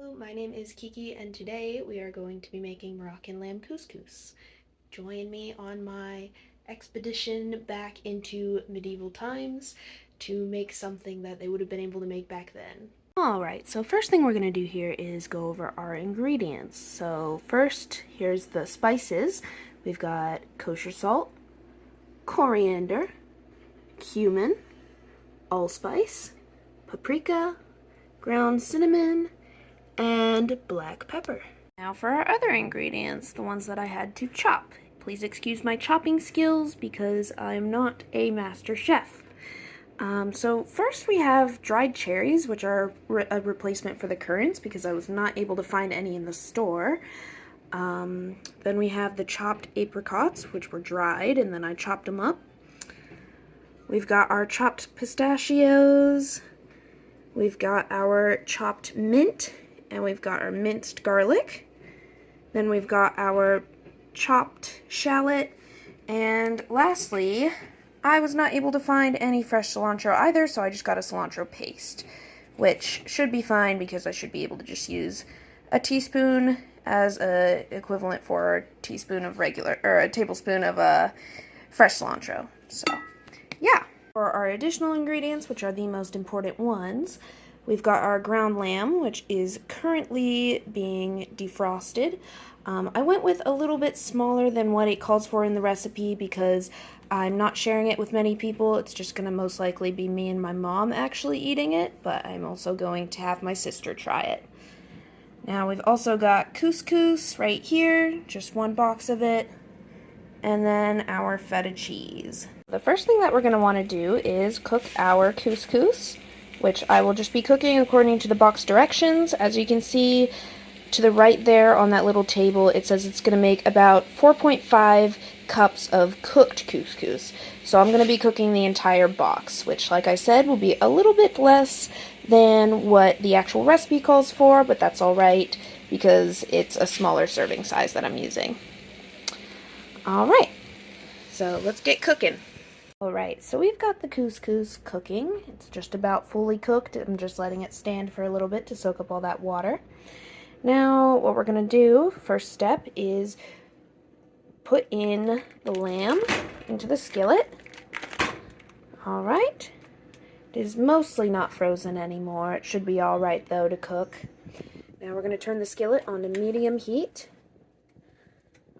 Hello, my name is Kiki and today we are going to be making Moroccan lamb couscous. Join me on my expedition back into medieval times to make something that they would have been able to make back then. Alright, so first thing we're going to do here is go over our ingredients. So first, here's the spices. We've got kosher salt, coriander, cumin, allspice, paprika, ground cinnamon, and black pepper. Now for our other ingredients, the ones that I had to chop. Please excuse my chopping skills because I'm not a master chef. So first we have dried cherries, which are a replacement for the currants because I was not able to find any in the store. Then we have the chopped apricots, which were dried, and then I chopped them up. We've got our chopped pistachios. We've got our chopped mint, and we've got our minced garlic. Then we've got our chopped shallot, and lastly, I was not able to find any fresh cilantro either, so I just got a cilantro paste, which should be fine because I should be able to just use a teaspoon as a equivalent for a teaspoon of regular, or a tablespoon of fresh cilantro. So, yeah. For our additional ingredients, which are the most important ones, we've got our ground lamb, which is currently being defrosted. I went with a little bit smaller than what it calls for in the recipe because I'm not sharing it with many people. It's just going to most likely be me and my mom actually eating it, but I'm also going to have my sister try it. Now we've also got couscous right here, just one box of it, and then our feta cheese. The first thing that we're going to want to do is cook our couscous, which I will just be cooking according to the box directions. As you can see to the right there on that little table, it says it's going to make about 4.5 cups of cooked couscous. So I'm going to be cooking the entire box, which, like I said, will be a little bit less than what the actual recipe calls for, but that's alright because it's a smaller serving size that I'm using. Alright, so let's get cooking. Alright, so we've got the couscous cooking. It's just about fully cooked. I'm just letting it stand for a little bit to soak up all that water. Now, what we're going to do, first step, is put in the lamb into the skillet. Alright. It is mostly not frozen anymore. It should be alright, though, to cook. Now we're going to turn the skillet on to medium heat.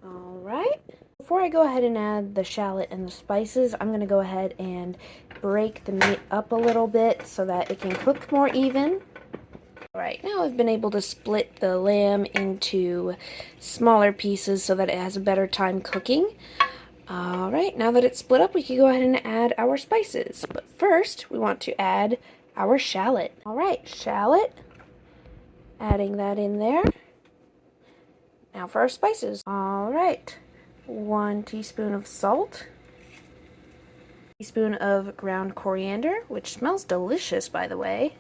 Alright. Before I go ahead and add the shallot and the spices, I'm going to go ahead and break the meat up a little bit so that it can cook more even. Alright, now I've been able to split the lamb into smaller pieces so that it has a better time cooking. Alright, now that it's split up, we can go ahead and add our spices. But first, we want to add our shallot. Alright, shallot. Adding that in there. Now for our spices. Alright, 1 teaspoon of salt. Teaspoon of ground coriander, which smells delicious, by the way.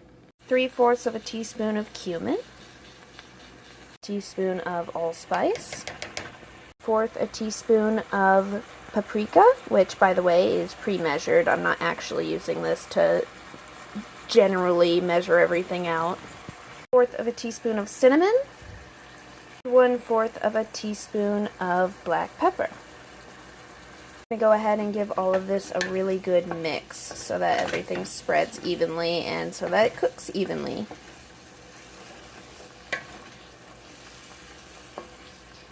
3/4 of a teaspoon of cumin. Teaspoon of allspice. 1/4 a teaspoon of paprika, which, by the way, is pre-measured. I'm not actually using this to generally measure everything out. 1/4 of a teaspoon of cinnamon. 1/4 of a teaspoon of black pepper. I'm going to go ahead and give all of this a really good mix so that everything spreads evenly and so that it cooks evenly.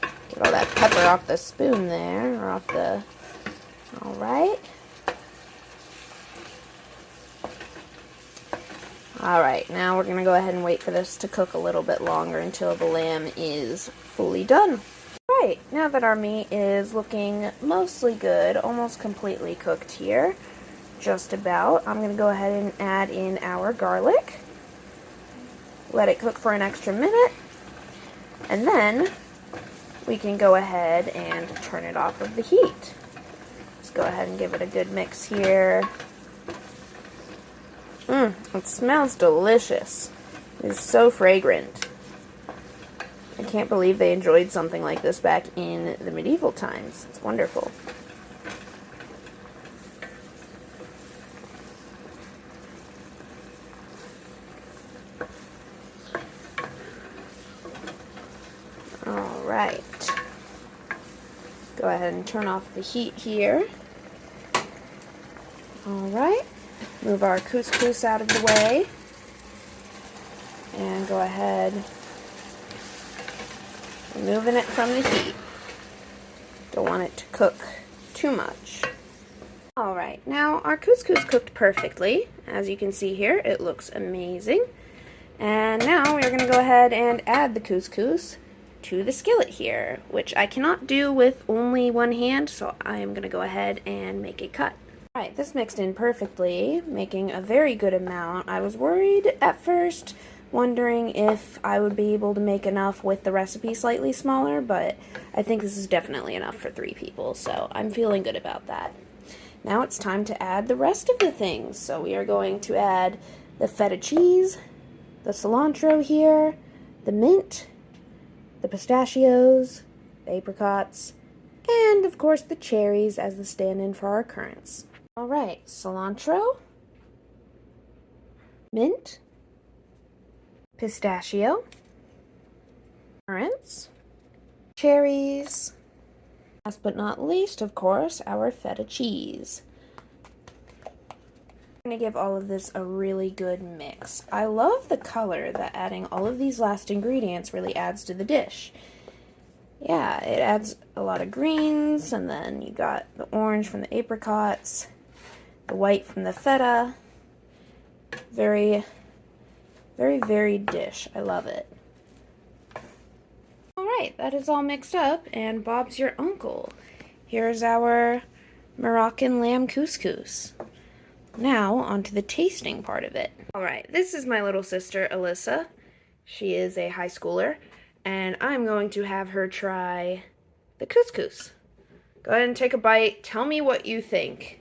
Get all that pepper off the spoon there, or off the... Alright. Alright, now we're going to go ahead and wait for this to cook a little bit longer until the lamb is fully done. Alright, now that our meat is looking mostly good, almost completely cooked here, just about, I'm going to go ahead and add in our garlic. Let it cook for an extra minute, and then we can go ahead and turn it off of the heat. Let's go ahead and give it a good mix here. It smells delicious. It is so fragrant. I can't believe they enjoyed something like this back in the medieval times. It's wonderful. right. Go ahead and turn off the heat here. Alright. Move our couscous out of the way. And go ahead, removing it from the heat. Don't want it to cook too much. Alright, now our couscous cooked perfectly. As you can see here, it looks amazing. And now we're going to go ahead and add the couscous to the skillet here, which I cannot do with only one hand, so I am going to go ahead and make a cut. Alright, this mixed in perfectly, making a very good amount. I was worried at first, wondering if I would be able to make enough with the recipe slightly smaller, but I think this is definitely enough for 3 people, so I'm feeling good about that. Now it's time to add the rest of the things. So we are going to add the feta cheese, the cilantro here, the mint, the pistachios, the apricots, and of course the cherries as the stand-in for our currants. Alright, cilantro, mint, pistachio, currants, cherries, last but not least, of course, our feta cheese. I'm going to give all of this a really good mix. I love the color that adding all of these last ingredients really adds to the dish. Yeah, it adds a lot of greens, and then you got the orange from the apricots, the white from the feta. Very, very varied dish. I love it. Alright, that is all mixed up, and Bob's your uncle. Here's our Moroccan lamb couscous. Now, on to the tasting part of it. Alright, this is my little sister, Alyssa. She is a high schooler, and I'm going to have her try the couscous. Go ahead and take a bite. Tell me what you think.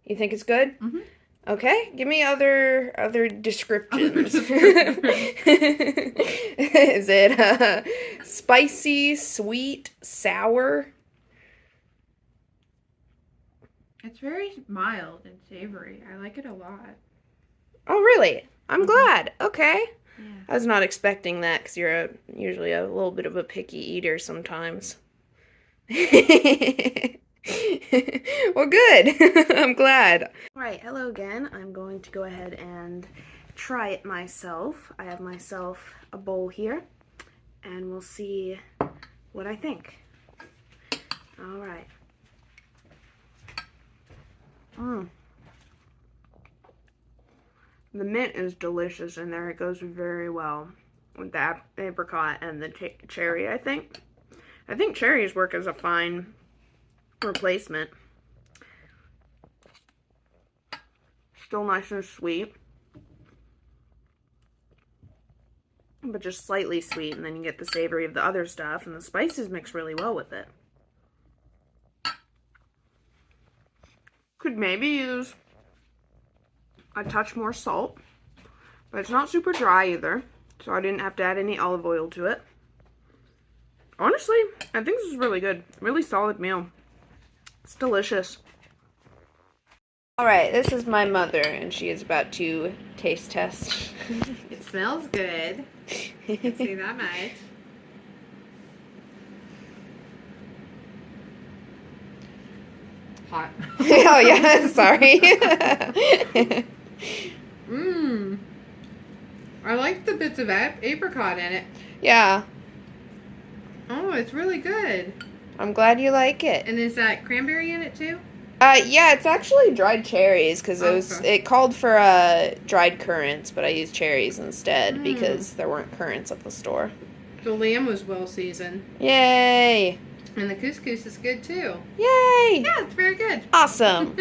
You think it's good? Mm-hmm. Okay, give me other descriptions. Is it spicy, sweet, sour? It's very mild and savory. I like it a lot. Oh, really? I'm glad. Okay. Yeah. I was not expecting that because you're usually a little bit of a picky eater sometimes. Well, good. I'm glad. Alright, hello again. I'm going to go ahead and try it myself. I have myself a bowl here, and we'll see what I think. Alright. The mint is delicious in there. It goes very well with the apricot and the cherry, I think. I think cherries work as a fine replacement. Still nice and sweet, but just slightly sweet, and then you get the savory of the other stuff, and the spices mix really well with it. Could maybe use a touch more salt, but it's not super dry either, so I didn't have to add any olive oil to it. Honestly, I think this is really good. Really solid meal. It's delicious. Alright, this is my mother, and she is about to taste test. It smells good. I can see that much. Hot. Oh, yeah, sorry. I like the bits of apricot in it. Yeah. Oh, it's really good. I'm glad you like it. And is that cranberry in it too? Yeah, it's actually dried cherries, because it called for dried currants, but I used cherries instead because there weren't currants at the store. The lamb was well seasoned. Yay! And the couscous is good too. Yay! Yeah, it's very good. Awesome.